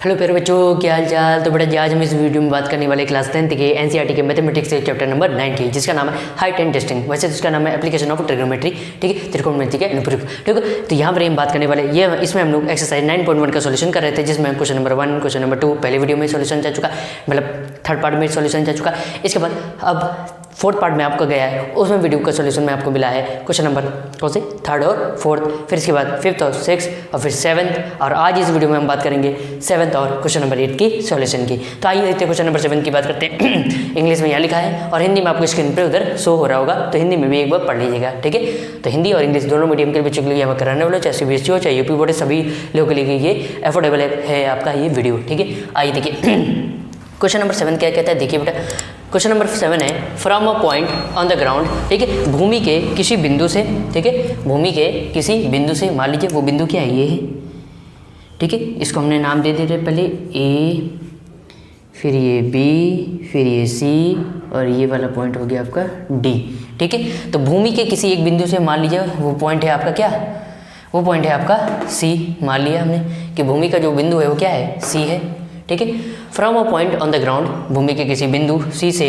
Hello प्यारे बच्चों, क्या हाल चाल। तो बेटा आज हम इस वीडियो में बात करने वाले क्लास 10th के एनसीईआरटी के मैथमेटिक्स के चैप्टर नंबर 9 की, जिसका नाम है हाइट एंड टेस्टिंग। वैसे जिसका नाम है एप्लीकेशन ऑफ ट्रिग्नोमेट्री, ठीक है, त्रिकोणमिति के अनुप्रयोग, ठीक है। तो यहाँ पर हम बात करने वाले ये इसमें हम लोग एक्सरसाइज 9.1 का सोल्यूशन कर रहे थे, जिसमें क्वेश्चन नंबर 1, क्वेश्चन नंबर 2 पहले वीडियो में सोल्यूशन जा चुका, मतलब थर्ड पार्ट में सोल्यूशन जा चुका। इसके बाद अब फोर्थ पार्ट में आपको गया है, उसमें वीडियो का सोल्यूशन में आपको मिला है क्वेश्चन नंबर कौन से, थर्ड और फोर्थ, फिर इसके बाद फिफ्थ और सिक्स्थ और फिर सेवन्थ, और आज इस वीडियो में हम बात करेंगे सेवन्थ और क्वेश्चन नंबर 8 की सॉल्यूशन की। तो आइए देखते हैं क्वेश्चन नंबर 7 की बात करते हैं। इंग्लिश में यहाँ लिखा है और हिंदी में आपको स्क्रीन पर उधर शो हो रहा होगा, तो हिंदी में भी एक बार पढ़ लीजिएगा, ठीक है। तो हिंदी और इंग्लिश दोनों मीडियम के बच्चों के लिए यहाँ कराने वाले, चाहे सीबीएसई हो चाहे यूपी बोर्ड, सभी लोगों के लिए ये एफोर्डेबल है आपका ये वीडियो, ठीक है। आइए देखिए क्वेश्चन नंबर 7 क्या कहता है, देखिए बेटा। क्वेश्चन नंबर 7 है from a point on the ground, ठीक है, भूमि के किसी बिंदु से, ठीक है, भूमि के किसी बिंदु से, मान लीजिए वो बिंदु क्या है, ये है, ठीक है। इसको हमने नाम दे दिए पहले ए, फिर ये बी, फिर ये सी, और ये वाला पॉइंट हो गया आपका डी, ठीक है। तो भूमि के किसी एक बिंदु से मान लीजिए वो पॉइंट है आपका क्या, वो पॉइंट है आपका सी। मान लिया हमने कि भूमि का जो बिंदु है वो क्या है, सी है, ठीक है। From a point on the ground, भूमि के किसी बिंदु सी से,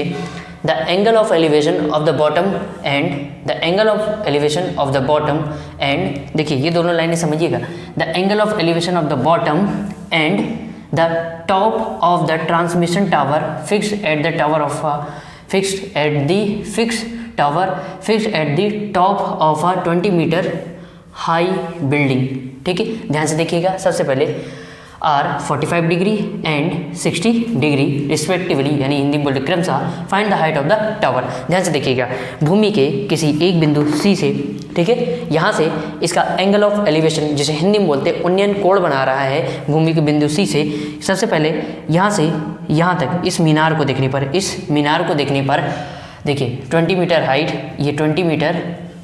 the angle of elevation of the bottom end, the angle of elevation of the bottom end, देखिए ये दोनों लाइनें समझिएगा, the angle of elevation of the bottom end the top of the transmission tower fixed at the tower of fixed at the top of a 20 metre high building, ठीक है। ध्यान से देखिएगा, सबसे पहले are 45 degree and 60 degree respectively, यानी हिंदी बोलते क्रमशः find the height of the tower. ध्यान से देखिएगा, भूमि के किसी एक बिंदु सी से, ठीक है, यहाँ से इसका एंगल ऑफ एलिवेशन, जिसे हिंदी में बोलते हैं उन्नयन कोण बना रहा है भूमि के बिंदु सी से। सबसे पहले यहाँ से यहाँ तक इस मीनार को देखने पर, इस मीनार को देखने पर देखिए 20 मीटर हाइट, ये 20 मीटर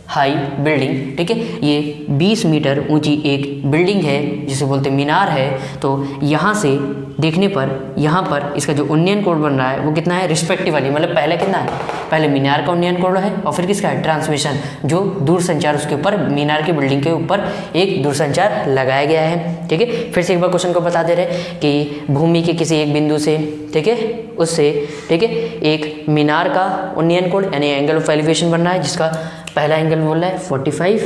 हाई बिल्डिंग, ठीक है, ये 20 मीटर ऊंची एक बिल्डिंग है जिसे बोलते मीनार है। तो यहाँ से देखने पर यहाँ पर इसका जो उन्नयन कोण बन रहा है वो कितना है, रिस्पेक्टिवली, मतलब पहले कितना है, पहले मीनार का उन्नयन कोण है और फिर किसका है, ट्रांसमिशन, जो दूरसंचार उसके ऊपर, मीनार की बिल्डिंग के ऊपर एक दूरसंचार लगाया गया है, ठीक है। फिर से एक बार क्वेश्चन को बता दे रहे कि भूमि के किसी एक बिंदु से, ठीक है, उससे, ठीक है, एक मीनार का उन्नयन कोण यानी एंगल ऑफ एलिवेशन बन रहा है, जिसका पहला एंगल बोल रहा है 45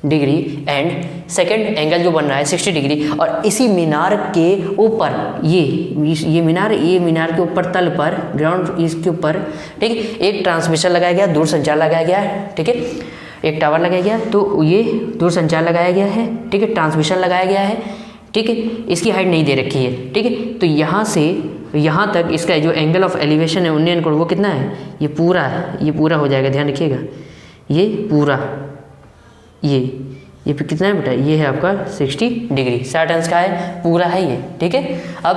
डिग्री एंड सेकंड एंगल जो बन रहा है 60 डिग्री, और इसी मीनार के ऊपर ये मीनार के ऊपर तल पर, ग्राउंड इसके ऊपर, ठीक है, एक ट्रांसमिशन लगाया गया, दूरसंचार लगाया गया है, ठीक है, एक टावर लगाया गया, तो ये दूरसंचार लगाया गया है, ठीक है, ट्रांसमिशन लगाया गया है, ठीक है। इसकी हाइट नहीं दे रखी है, ठीक है। तो यहाँ से यहाँ तक इसका जो एंगल ऑफ एलिवेशन है उन्नयन कोण वो कितना है, ये पूरा हो जाएगा, ध्यान रखिएगा, ये पूरा, ये कितना है बेटा, ये है आपका 60 डिग्री, 60 अंश का है, पूरा है ये, ठीक है। अब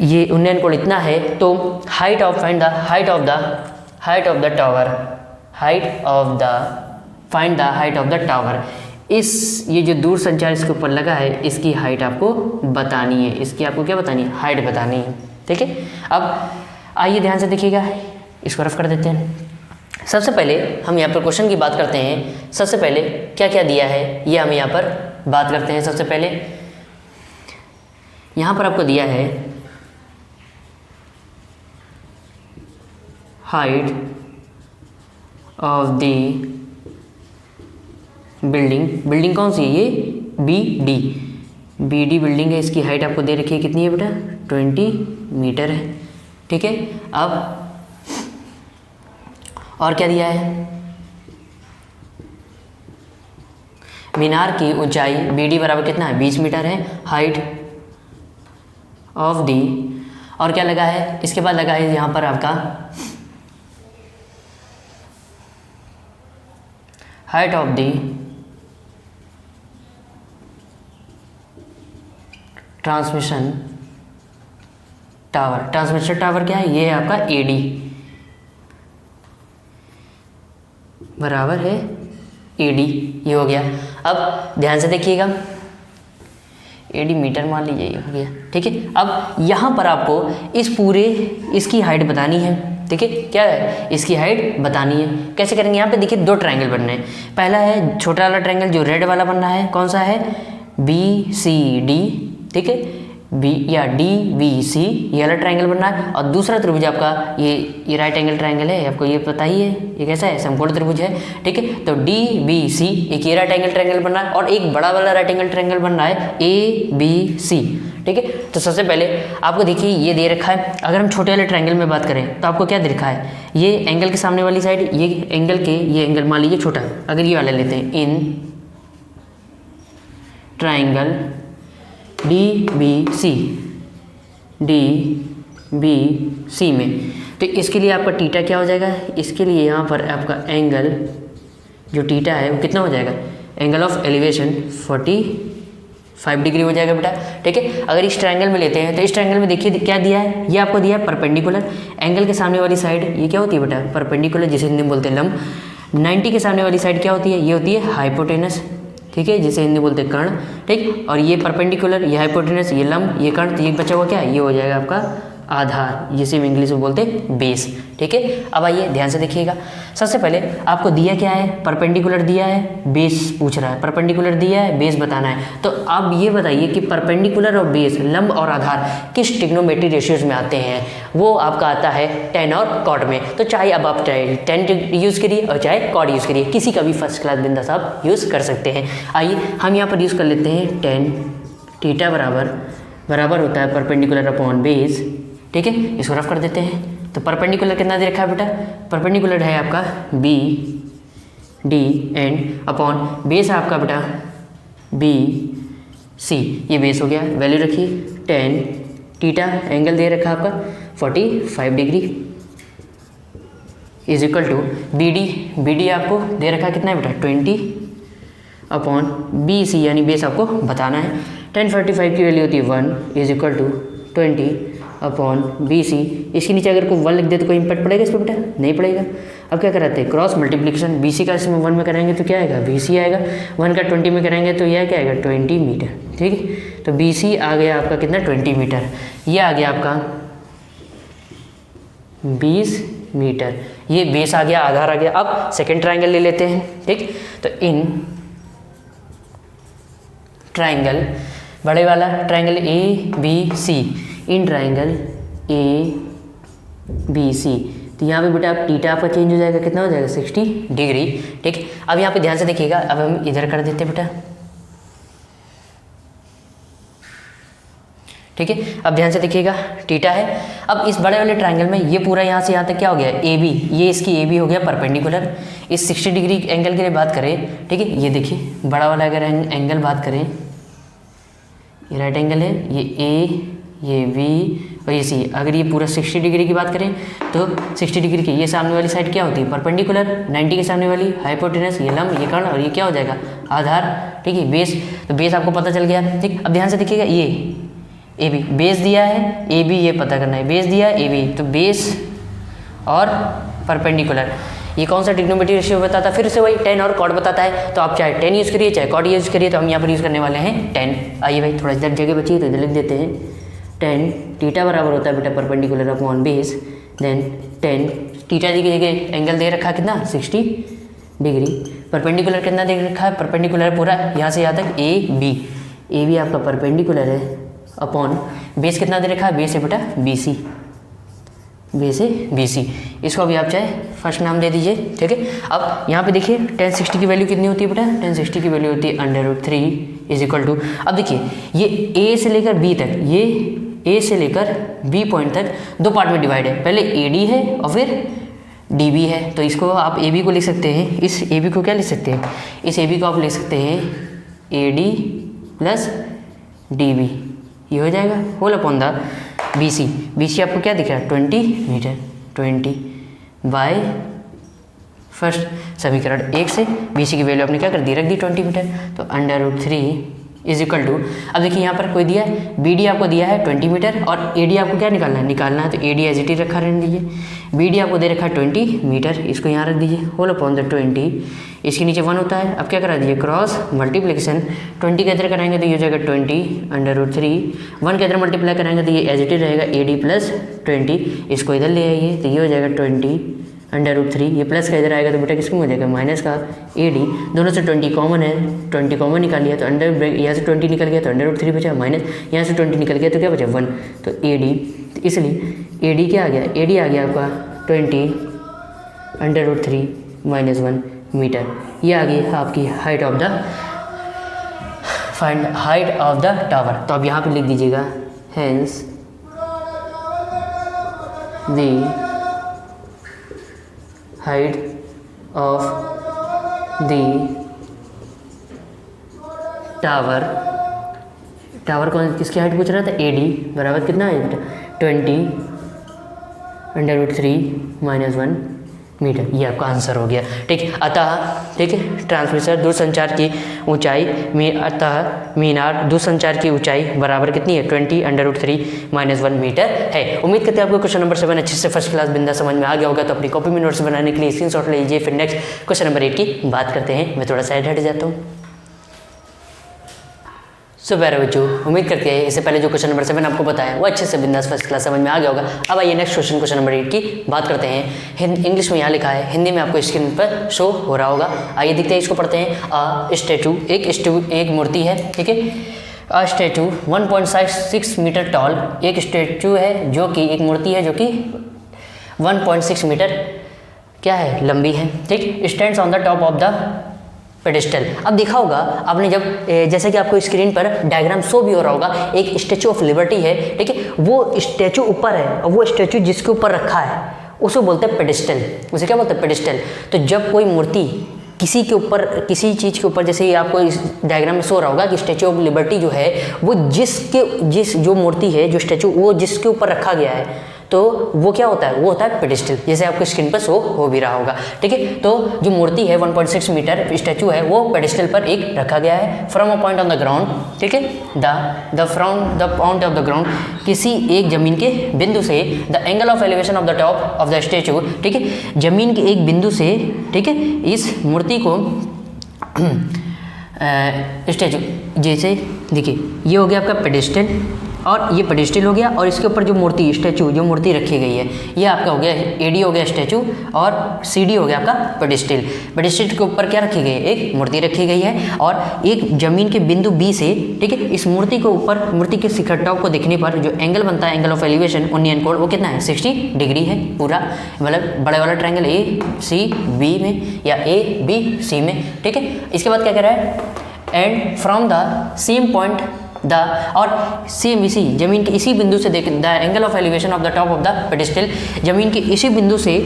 ये उन्नयन कोण इतना है, तो height of find the height of the tower, ये जो दूर संचार इसके ऊपर लगा है, इसकी हाइट आपको बतानी है, इसकी आपको क्या बतानी है, हाइट बतानी है, ठीक है। अब आइए ध्यान से देखिएगा, इसको रफ कर देते हैं। सबसे पहले हम यहाँ पर क्वेश्चन की बात करते हैं। सबसे पहले क्या क्या दिया है ये हम यहाँ पर बात करते हैं। सबसे पहले यहाँ पर आपको दिया है हाइट ऑफ द बिल्डिंग कौन सी है, ये बी डी बिल्डिंग है, इसकी हाइट आपको दे रखी है, कितनी है बेटा, 20 मीटर है, ठीक है। अब और क्या दिया है, मीनार की ऊंचाई बी डी बराबर कितना है, 20 मीटर है, हाइट ऑफ दी, और क्या लगा है, इसके बाद लगा है यहाँ पर आपका height of the transmission tower क्या है, ये है आपका एडी, बराबर है एडी, ये हो गया। अब ध्यान से देखिएगा, एडी मीटर मान लीजिए, ये हो गया, ठीक है। अब यहाँ पर आपको इसकी हाइट बतानी है, ठीक है, क्या है, इसकी हाइट बतानी है। कैसे करेंगे, यहाँ पे देखिए दो ट्रायंगल बन रहे हैं। पहला है छोटा वाला ट्रायंगल जो रेड वाला बन रहा है, कौन सा है, बी सी डी, ठीक है, बी या डी बी सी, ये वाला ट्रायंगल बन रहा है। और दूसरा त्रिभुज आपका ये राइट एंगल ट्रायंगल है, आपको ये पता ही है ये कैसा है, समकोण त्रिभुज है, ठीक है। तो डी बी सी एक ये राइट एंगल ट्रायंगल बन रहा है और एक बड़ा वाला राइट एंगल ट्रायंगल बन रहा है ए बी सी, ठीक है। तो सबसे पहले आपको देखिए ये दे रखा है, अगर हम छोटे वाले ट्रायंगल में बात करें तो आपको क्या दे रखा है, ये एंगल के सामने वाली साइड, ये एंगल मान लीजिए छोटा, अगर ये वाला लेते हैं, in triangle D B C में, तो इसके लिए आपका टीटा क्या हो जाएगा, इसके लिए यहाँ पर आपका एंगल जो टीटा है वो कितना हो जाएगा, एंगल ऑफ एलिवेशन 45 डिग्री हो जाएगा बेटा, ठीक है। अगर इस ट्रायंगल में लेते हैं तो इस ट्रायंगल में देखिए क्या दिया है, ये आपको दिया है परपेंडिकुलर, एंगल के सामने वाली साइड ये क्या होती है बेटा, परपेंडिकुलर, जिसे हिंदी में बोलते हैं लंब। 90 के सामने वाली साइड क्या होती है, ये होती है हाइपोटेनस, ठीक है, जिसे हिंदी बोलते हैं कर्ण, ठीक। और ये परपेंडिकुलर, ये हाइपोटेनस, ये लंब, ये कर्ण, तो ये बचा हुआ क्या है, ये हो जाएगा आपका आधार, जिसे इंग्लिश में बोलते हैं बेस, ठीक है। अब आइए ध्यान से देखिएगा, सबसे पहले आपको दिया क्या है, परपेंडिकुलर दिया है, बेस पूछ रहा है, परपेंडिकुलर दिया है, बेस बताना है। तो आप ये बताइए कि परपेंडिकुलर और बेस, लंब और आधार किस ट्रिग्नोमेट्री रेशियोज में आते हैं, वो आपका आता है tan और cot में। तो चाहे अब आप चाहे tan यूज़ करिए और चाहे cot यूज़ करिए, किसी का भी फर्स्ट क्लास बिंदास आप यूज़ कर सकते हैं। आइए हम यहाँ पर यूज़ कर लेते हैं tan थीटा बराबर होता है परपेंडिकुलर अपॉन बेस, ठीक है, इसको रफ कर देते हैं। तो परपेंडिकुलर कितना दे रखा है बेटा, परपेंडिकुलर है आपका B D and upon base है आपका बेटा बी सी, ये बेस हो गया, वैल्यू रखिए tan थीटा, एंगल दे रखा है आपका 45 degree, is equal to B D आपको दे रखा है कितना है बेटा 20 अपॉन बी सी, यानी बेस आपको बताना है। tan 45 की वैल्यू होती है 1 is equal to 20 upon B C, इसके नीचे अगर कोई 1 लिख दे तो कोई इम्पैक्ट पड़ेगा इस पर बेटा, नहीं पड़ेगा। अब क्या कराते हैं, क्रॉस मल्टीप्लिकेशन, बी सी का इसमें 1 में करेंगे तो क्या आएगा, बी सी आएगा, 1 का 20 में करेंगे तो यह क्या आएगा 20 मीटर, ठीक है। तो बी सी आ गया आपका कितना 20 मीटर, ये आ गया आपका 20 मीटर, ये बेस आ गया, आधार आ गया। अब सेकेंड ट्राइंगल ले लेते हैं, ठीक। तो इन ट्राइंगल, बड़े वाला triangle A B C, in triangle A B C, तो यहाँ पे बेटा आप थीटा आपका चेंज हो जाएगा, कितना हो जाएगा 60 डिग्री, ठीक। अब यहाँ पे ध्यान से देखिएगा, अब हम इधर कर देते हैं बेटा, ठीक है। अब ध्यान से देखिएगा थीटा है, अब इस बड़े वाले ट्रायंगल में ये पूरा यहाँ से यहाँ तक क्या हो गया ए बी, ये इसकी ए बी हो गया परपेंडिकुलर। इस 60 डिग्री एंगल के लिए बात करें, ठीक है, ये देखिए बड़ा वाला अगर एंगल बात करें, ये राइट एंगल है, ये ए, ये बी और ये सी, अगर ये पूरा 60 डिग्री की बात करें तो 60 डिग्री की ये सामने वाली साइड क्या होती है परपेंडिकुलर, 90 के सामने वाली हाइपोटेनस, ये लंब, ये कर्ण, और ये क्या हो जाएगा आधार, ठीक है, बेस। तो बेस आपको पता चल गया, ठीक। अब ध्यान से देखिएगा, ये ए बी बेस दिया है, ए बी ये पता करना है, बेस दिया है ए बी, तो बेस और परपेंडिकुलर ये कौन सा ट्रिग्नोमेट्री रेशियो बताता है, फिर से वही tan और cot बताता है। तो आप चाहे tan यूज़ करिए चाहे cot यूज़ करिए, तो हम यहाँ पर यूज़ करने वाले हैं tan। आइए भाई थोड़ा इधर जगह बची है तो इधर लिख देते हैं, tan थीटा बराबर होता है बेटा perpendicular upon base, then tan theta की जगह एंगल दे रखा है कितना 60 डिग्री, परपेंडिकुलर कितना दे रखा है, परपेंडिकुलर पूरा यहाँ से यहाँ तक ए बी आपका परपेंडिकुलर है अपॉन बेस कितना दे रखा है, बेस है बेटा BC, बेस है BC, इसको अभी आप चाहे फर्स्ट नाम दे दीजिए, ठीक है। अब यहाँ पे देखिए tan 60 की वैल्यू कितनी होती है बेटा, tan 60 की वैल्यू होती है √3 इज इक्वल टू, अब देखिए ये A से लेकर B तक, ये A से लेकर B पॉइंट तक दो पार्ट में डिवाइड है, पहले AD है और फिर DB है। तो इसको आप AB को लिख सकते हैं, इस AB को क्या लिख सकते हैं, इस AB को आप लिख सकते हैं AD प्लस DB, ये हो जाएगा होल अपॉन द BC आपको क्या दिख रहा है 20 मीटर, 20 बाय फर्स्ट समीकरण 1 से BC की वैल्यू आपने क्या कर दी, रख दी 20 मीटर, तो √3 इज इक्वल टू, अब देखिए यहाँ पर कोई दिया है BD आपको दिया है 20 मीटर और AD आपको क्या निकालना है, तो AD एज इट इज रखा रहने दीजिए, BD आपको दे रखा है 20 मीटर, इसको यहाँ रख दीजिए होल अपॉन द 20, इसके नीचे 1 होता है, अब क्या करा दीजिए क्रॉस मल्टीप्लिकेशन, 20 के अंदर कराएंगे तो ये हो जाएगा 20 √3, 1 के अंदर मल्टीप्लाई कराएंगे तो ये एज इट इज रहेगा AD प्लस 20, इसको इधर ले आइए तो ये हो जाएगा 20 √3, ये प्लस का इधर आएगा तो बेटा किसको हो जाएगा माइनस का AD, दोनों से 20 कॉमन है, 20 कॉमन निकाल लिया तो अंडर ब्रैकेट यहाँ से 20 निकल गया तो √3 बचा, माइनस यहाँ से 20 निकल गया तो क्या बचा 1, तो AD, तो इसलिए AD क्या आ गया, AD आ गया आपका 20 √3 -1 मीटर। ये आ गई आपकी height of the, find height of the tower. तो अब यहाँ पे लिख दीजिएगा hence the height of the tower, tower कौन किसकी हाइट पूछ रहा था, AD बराबर कितना है बेटा 20 √3 -1 मीटर। ये आपका आंसर हो गया। ठीक, अतः ठीक है ट्रांसमिशन दूरसंचार की ऊंचाई में, अतः मीनार दूरसंचार की ऊंचाई बराबर कितनी है 20 √3 -1 मीटर है। उम्मीद करते हैं आपको क्वेश्चन नंबर 7 अच्छे से फर्स्ट क्लास बिंदा समझ में आ गया होगा। तो अपनी कॉपी में नोट्स बनाने के लिए स्क्रीनशॉट ले लीजिए। फिर नेक्स्ट क्वेश्चन नंबर 8 की बात करते हैं। मैं थोड़ा साइड हट जाता हूँ। सो प्यारे बच्चों, उम्मीद करते हैं इससे पहले जो क्वेश्चन नंबर 7 आपको बताया वो अच्छे से बिंदास फर्स्ट क्लास समझ में आ गया होगा। अब आइए नेक्स्ट क्वेश्चन नंबर 8 की बात करते हैं। इंग्लिश में यहाँ लिखा है, हिंदी में आपको स्क्रीन पर शो हो रहा होगा। आइए देखते हैं, इसको पढ़ते हैं। अ स्टैचू, एक मूर्ति है, ठीक है। अ स्टैचू 1.6 मीटर टॉल, एक स्टैचू है जो कि एक मूर्ति है जो कि 1.6 मीटर क्या है लंबी है, ठीक। Stands on the top of the pedestal. अब देखा होगा आपने जब जैसे कि आपको स्क्रीन पर डायग्राम शो भी हो रहा होगा, एक स्टैचू ऑफ लिबर्टी है, ठीक है। वो स्टैचू ऊपर है और वो स्टैचू जिसके ऊपर रखा है उसको बोलते हैं पेडिस्टल। उसे क्या बोलते हैं पेडिस्टल। तो जब कोई मूर्ति किसी के ऊपर, किसी चीज़ के ऊपर, जैसे आपको इस डायग्राम में शो रहा होगा कि स्टैचू ऑफ लिबर्टी जो है वो जो मूर्ति है, जो स्टैचू वो जिसके ऊपर रखा गया है, तो वो क्या होता है, वो होता है पेडिस्टल, जैसे आपको स्क्रीन पर शो हो भी रहा होगा, ठीक है। तो जो मूर्ति है 1.6 मीटर स्टैचू है वो पेडिस्टल पर एक रखा गया है। From a point on the ground, ठीक है, the point of the ground, किसी एक जमीन के बिंदु से, the angle of elevation of the top of the statue, ठीक है, जमीन के एक बिंदु से, ठीक है, इस मूर्ति को स्टैचू, जैसे देखिए ये हो गया आपका पेडिस्टल और ये पेडिस्टल हो गया, और इसके ऊपर जो मूर्ति स्टैचू जो मूर्ति रखी गई है ये आपका हो गया AD हो गया स्टैचू, और CD हो गया आपका पेडिस्टल। पेडिस्टल के ऊपर क्या रखी गई है, एक मूर्ति रखी गई है, और एक जमीन के बिंदु B से, ठीक है, इस मूर्ति के ऊपर, मूर्ति के शिखर टॉप को देखने पर जो एंगल बनता है, एंगल ऑफ एलिवेशन उन्नयन कोण, वो कितना है 60 डिग्री है पूरा, मतलब बड़े वाला ट्रायंगल ACB में या ABC में, ठीक है। इसके बाद क्या कह रहा है, and from the same point the, और सेम इसी जमीन के इसी बिंदु से देख, the angle of elevation of the top of the pedestal, जमीन के इसी बिंदु से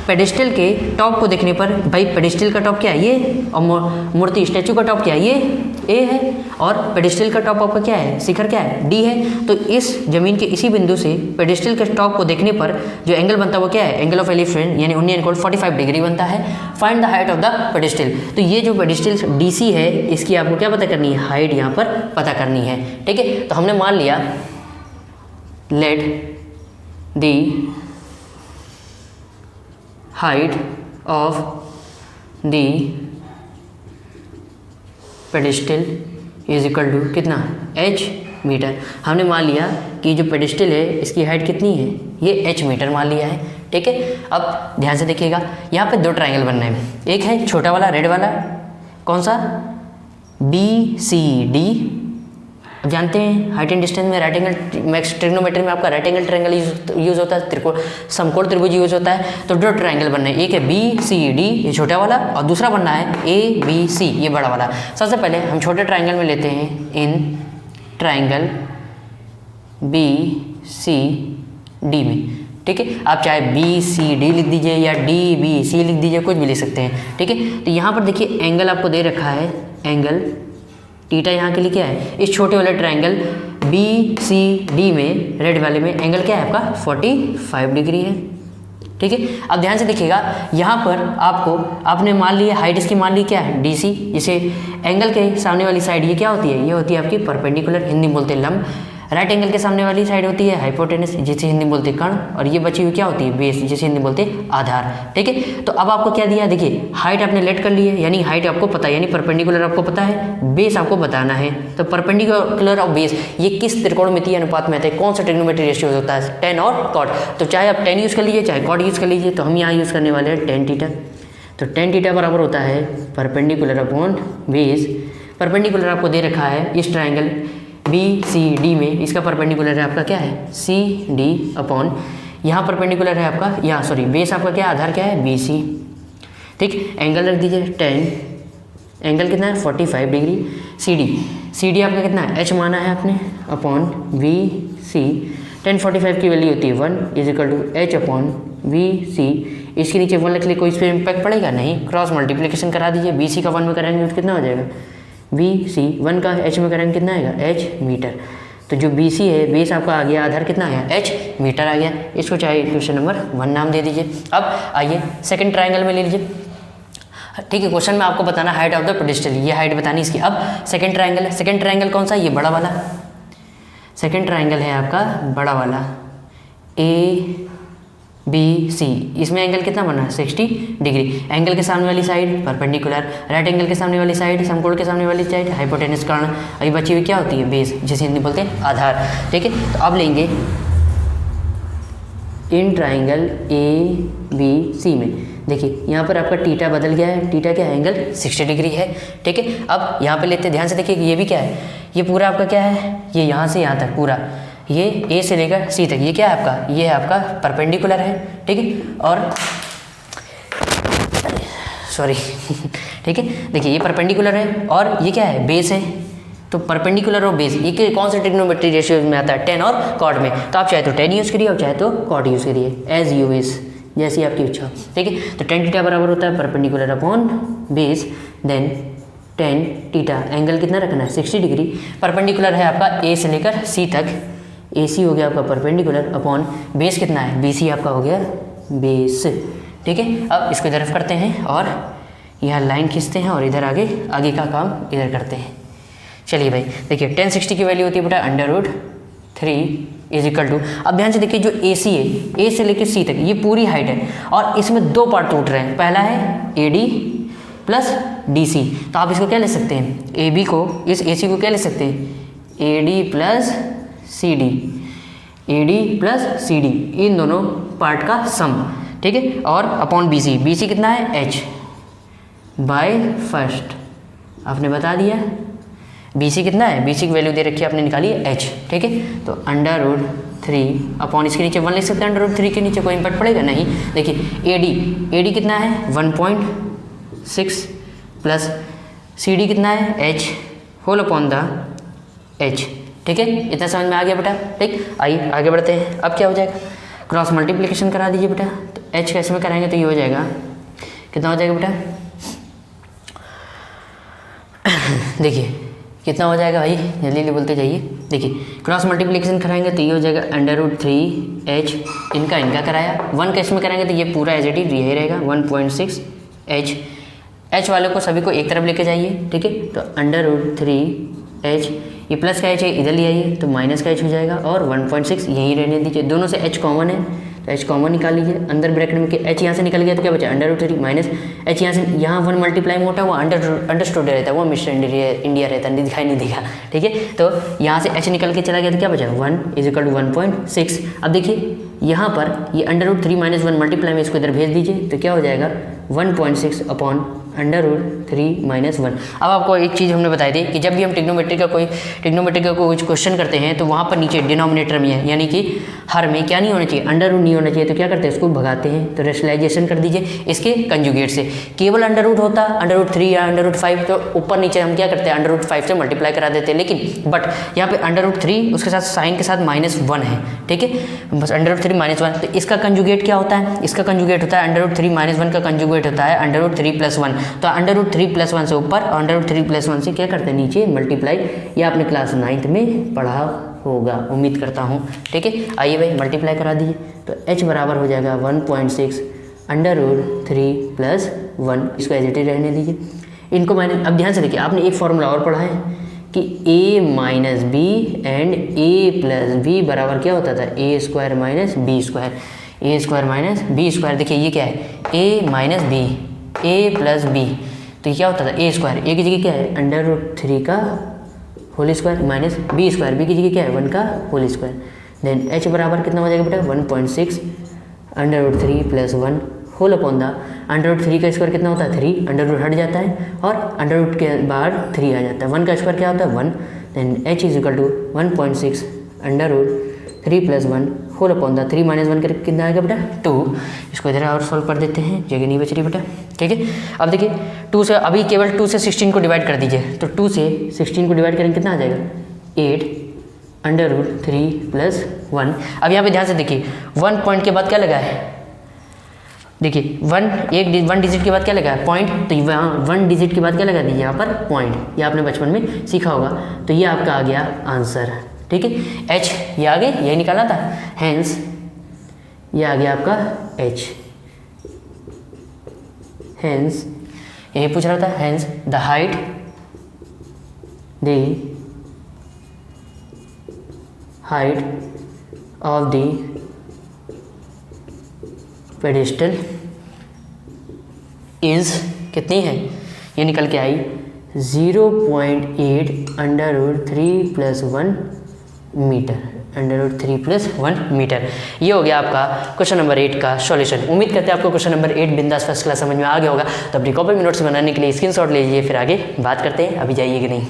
पेडिस्टल के टॉप को देखने पर, भाई पेडिस्टल का टॉप क्या है ये, और मूर्ति स्टैचू का टॉप क्या है ये A है, और पेडिस्टल का टॉप आपका क्या है, शिखर क्या है D है। तो इस जमीन के इसी बिंदु से पेडिस्टल के टॉप को देखने पर जो एंगल बनता है वो क्या है, एंगल ऑफ एलिवेशन यानी उन्नयन कोण 45 डिग्री बनता है। Find the height of the pedestal. तो ये जो पेडिस्टल DC है इसकी आपको क्या पता करनी है, हाइट यहाँ पर पता करनी है, ठीक है। तो हमने मान लिया let the height of the pedestal is equal to कितना h मीटर। हमने मान लिया कि जो पेडिस्टल है इसकी हाइट कितनी है, ये h मीटर मान लिया है, ठीक है। अब ध्यान से देखिएगा, यहाँ पे दो ट्रायंगल बनना है, एक है छोटा वाला रेड वाला, कौन सा BCD। अब जानते हैं हाइट एंड डिस्टेंस में राइट एंगल, मैक्स ट्रिग्नोमेट्री में आपका राइट एंगल ट्रायंगल यूज होता है, त्रिकोण समकोण त्रिभुज यूज होता है। तो दो ट्रायंगल बनना है, एक है BCD ये छोटा वाला, और दूसरा बनना है ABC ये बड़ा वाला। सबसे पहले हम छोटे ट्रायंगल में लेते हैं, इन ट्रायंगल BCD में, ठीक है। आप चाहे BCD लिख दीजिए या DBC लिख दीजिए, कुछ भी लिख सकते हैं, ठीक है। तो यहाँ पर देखिए एंगल आपको दे रखा है, एंगल थीटा यहाँ के लिए क्या है, इस छोटे वाले ट्रायंगल BCD में रेड वाले में एंगल क्या है आपका 45 डिग्री है, ठीक है। अब ध्यान से देखिएगा, यहाँ पर आपने मान लिया हाइट इसकी मान ली क्या है DC, जिसे एंगल के सामने वाली साइड ये क्या होती है, ये होती है आपकी परपेंडिकुलर, हिंदी में बोलते हैं लंब। राइट एंगल के सामने वाली साइड होती है हाइपोटेनस, जिसे हिंदी में बोलते हैं कर्ण, और ये बची हुई क्या होती है बेस, जिसे हिंदी में बोलते हैं आधार। ठीक है, तो अब आपको क्या दिया, देखिए हाइट आपने लेट कर ली है, यानी हाइट आपको पता है, यानी परपेंडिकुलर आपको पता है, बेस आपको बताना है। तो परपेंडिकुलर और बेस ये किस त्रिकोणमितीय अनुपात में आता है, कौन सा ट्रिग्नोमेट्री रेशियो होता है, tan और cot। तो चाहे आप tan यूज़ कर लीजिए चाहे cot यूज़ कर लीजिए, तो हम यहाँ यूज़ करने वाले हैं tan थीटा। तो tan थीटा बराबर होता है परपेंडिकुलर अपॉन बेस। परपेंडिकुलर आपको दे रखा है इस ट्राइंगल BCD में, इसका परपेंडिकुलर है आपका क्या है CD अपॉन, यहाँ परपेंडिकुलर है आपका, यहाँ सॉरी बेस आपका क्या आधार क्या है BC। ठीक, एंगल रख दीजिए 10, एंगल कितना है 45 डिग्री। CD आपका कितना है H माना है आपने अपॉन BC। 10 45 की वैल्यू होती है 1 is equal to H upon BC। इसके नीचे 1 लिख लिए, कोई इस पर इम्पैक्ट पड़ेगा नहीं, क्रॉस मल्टीप्लिकेशन करा दीजिए, BC का 1 में कराएंगे तो कितना हो जाएगा BC, 1 का H में कराएंगे कितना आएगा H मीटर। तो जो BC है बेस आपका आ गया, आधार कितना आया H मीटर आ गया। इसको चाहे क्वेश्चन नंबर 1 नाम दे दीजिए। अब आइए सेकंड ट्राइंगल में ले लीजिए। ठीक है, क्वेश्चन में आपको बताना हाइट ऑफ द पेडिस्टल, ये हाइट बतानी इसकी। अब सेकंड ट्राइंगल है, सेकंड ट्राइंगल कौन सा, ये बड़ा वाला सेकंड ट्राइंगल है आपका, बड़ा वाला ABC। इसमें एंगल कितना बना है 60 डिग्री। एंगल के सामने वाली साइड परपेंडिकुलर, राइट एंगल के सामने वाली साइड, समकोण के सामने वाली साइड हाइपोटेनस कर्ण, अभी बची हुई क्या होती है बेस, जिसे हिंदी बोलते हैं आधार। ठीक है, तो अब लेंगे इन ट्राइंगल ABC में, देखिए यहाँ पर आपका टीटा बदल गया है, टीटा क्या है एंगल 60 डिग्री है। ठीक है, अब यहाँ पे लेते हैं, ध्यान से देखिए ये भी क्या है, ये पूरा आपका क्या है, ये यहाँ से यहाँ तक पूरा, ये A से लेकर C तक, ये क्या है आपका, ये है आपका परपेंडिकुलर है। ठीक है, और सॉरी ठीक है, देखिए ये परपेंडिकुलर है और ये क्या है बेस है। तो परपेंडिकुलर और बेस ये कौन से ट्रिग्नोमेट्री रेशियो में आता है, tan और cot में। तो आप चाहे तो tan यूज़ करिए और चाहे तो cot यूज़ करिए, एज यू विश, जैसी आपकी इच्छा। ठीक है, तो tan थीटा बराबर होता है perpendicular upon base, then tan theta angle कितना रखना है 60 डिग्री। परपेंडिकुलर है आपका A से लेकर C तक, AC हो गया आपका परपेंडिकुलर अपॉन बेस कितना है BC आपका हो गया बेस। ठीक है, अब इसको इधर करते हैं और यहाँ लाइन खींचते हैं और इधर आगे का काम इधर करते हैं। चलिए भाई देखिए tan 60 की वैल्यू होती है बेटा √3 इज इक्वल टू, अब ध्यान से देखिए जो AC है A से लेकर C तक ये पूरी हाइट है और इसमें दो पार्ट टूट रहे हैं, पहला है AD प्लस DC। तो आप इसको क्या ले सकते हैं, AB को, इस AC को क्या ले सकते हैं AD plus CD, AD plus CD, इन दोनों पार्ट का सम। ठीक है, और अपॉन BC कितना है H बाय फर्स्ट, आपने बता दिया। BC कितना है, BC की वैल्यू दे रखी है आपने निकाली है H। ठीक है, तो √3 अपॉन इसके नीचे 1 लिख सकते हैं, √3 के नीचे कोई इम्पैक्ट पड़ेगा नहीं। देखिए AD कितना है 1.6 प्लस CD कितना है H whole upon the H। ठीक है, इतना समझ में आ गया बेटा। ठीक, आइए आगे बढ़ते हैं। अब क्या हो जाएगा, क्रॉस मल्टीप्लिकेशन करा दीजिए बेटा। तो H कैसे में कराएंगे तो ये हो जाएगा, कितना हो जाएगा बेटा देखिए कितना हो जाएगा भाई, जल्दी जल्दी बोलते जाइए। देखिए क्रॉस मल्टीप्लिकेशन कराएंगे तो ये हो जाएगा √3H, इनका कराया, 1 का इसमें कराएंगे तो ये पूरा एज इट इज यही रहेगा 1.6 H वाले को सभी को एक तरफ लेके जाइए। ठीक है, तो √3H, ये प्लस का H है इधर ले आइए तो माइनस का H हो जाएगा और 1.6 यहीं रहने दीजिए। दोनों से H कॉमन है तो H कॉमन निकाल लीजिए, अंदर ब्रैकेट में कि H यहाँ से निकल गया तो क्या बचा √3 माइनस H यहाँ से, यहाँ 1 मल्टीप्लाई में होता है वो अंडरस्टूड रहता है, वो मिस्टर इंडिया रहता है, दिखाई नहीं दिखा। ठीक है, तो यहाँ से H निकल के चला गया तो क्या बचा 1 इज इक्वल टू 1.6। अब देखिए यहाँ पर ये √3 माइनस 1 मल्टीप्लाई में इसको इधर भेज दीजिए तो क्या हो जाएगा 1.6 अपॉन √3 माइनस 1। अब आपको एक चीज़ हमने बताई थी कि जब भी हम ट्रिग्नोमेट्री का कोई क्वेश्चन करते हैं तो वहाँ पर नीचे डिनोमिनेटर में है, यानी कि हर में क्या नहीं होना चाहिए, अंडर रूट नहीं होना चाहिए। तो क्या करते हैं इसको भगाते हैं, तो रेशनलाइजेशन कर दीजिए इसके कंजुगेट से। केवल अंडर रूट होता √3 या √5 तो ऊपर नीचे हम क्या करते हैं √5 से मल्टीप्लाई करा देते हैं, लेकिन बट यहाँ पे √3 उसके साथ साइन के साथ -1 है। ठीक है, बस √3 -1, तो इसका कंजुगेट क्या होता है, इसका कंजुगेट होता है √3 -1 का कंजुगेट होता है √3 + 1। तो √3 + 1 से ऊपर और √3 + 1 से क्या करते हैं नीचे मल्टीप्लाई, ये आपने क्लास 9th में पढ़ा होगा उम्मीद करता हूँ। ठीक है, आइए भाई मल्टीप्लाई करा दीजिए तो H बराबर हो जाएगा 1.6 √3 + 1, इसको एज इट इज रहने दीजिए। इनको मैंने अब ध्यान से देखिए, आपने एक फॉर्मूला और पढ़ा है कि a minus B and a plus B बराबर क्या होता था, A square minus B square, A square minus B square. देखिए ये क्या है, a minus B, A plus B, तो ये क्या होता था ए स्क्वायर, ए की जगह क्या है √3 का whole square minus B square, B की जगह क्या है 1 का होल स्क्वायर। देन h बराबर कितना हो जाएगा बेटा 1.6 √3 प्लस 1 होल अपॉन द √3 का स्क्वायर कितना होता है 3, अंडर हट जाता है और अंडर रूट के बाहर 3 आ जाता है, 1 का स्क्वायर क्या होता है 1। Then h is equal to 1.6 √3 plus 1 whole upon the 3 minus 1 करके कितना आएगा बेटा 2। इसको इधर और सॉल्व कर देते हैं, जगह नहीं बच रही बेटा, ठीक है। अब देखिए 2 से अभी केवल 2 से 16 को डिवाइड कर दीजिए, तो 2 से 16 को डिवाइड करेंगे कितना आ जाएगा 8 √3 प्लस 1। अब यहाँ पे ध्यान से देखिए 1 पॉइंट के बाद क्या लगा है, देखिए 1 डिजिट के बाद क्या लगा है पॉइंट, तो यहाँ 1 डिजिट के बाद क्या लगा दीजिए यहाँ पर पॉइंट, ये आपने बचपन में सीखा होगा। तो ये आपका आ गया आंसर, ठीक है। h ये आगे यही निकाला था, हैंस ये आ गया आपका h, हैंस यही पूछ रहा था, hence the height of the pedestal is कितनी है, ये निकल के आई 0.8 √3 प्लस 1 मीटर, √3 प्लस 1 मीटर। ये हो गया आपका क्वेश्चन नंबर 8 का सॉल्यूशन। उम्मीद करते हैं आपको क्वेश्चन नंबर 8 बिंदास फर्स्ट क्लास समझ में आ गया होगा। तो अपनी कॉपी में नोट्स बनाने के लिए स्क्रीनशॉट लीजिए, फिर आगे बात करते हैं, अभी जाइए कि नहीं।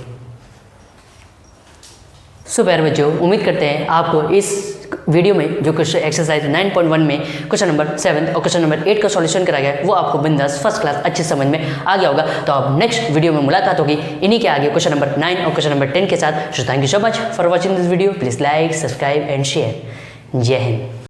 सो प्यारे बच्चों, उम्मीद करते हैं आपको इस वीडियो में जो क्वेश्चन एक्सरसाइज 9.1 में क्वेश्चन नंबर 7 और क्वेश्चन नंबर 8 का सॉल्यूशन कराया गया है वो आपको बिंदास फर्स्ट क्लास अच्छे समझ में आ गया होगा। तो अब नेक्स्ट वीडियो में मुलाकात होगी इन्हीं के आगे क्वेश्चन नंबर 9 और क्वेश्चन नंबर 10 के साथ। So thank you so much for watching this video, please like subscribe and share. जय हिंद।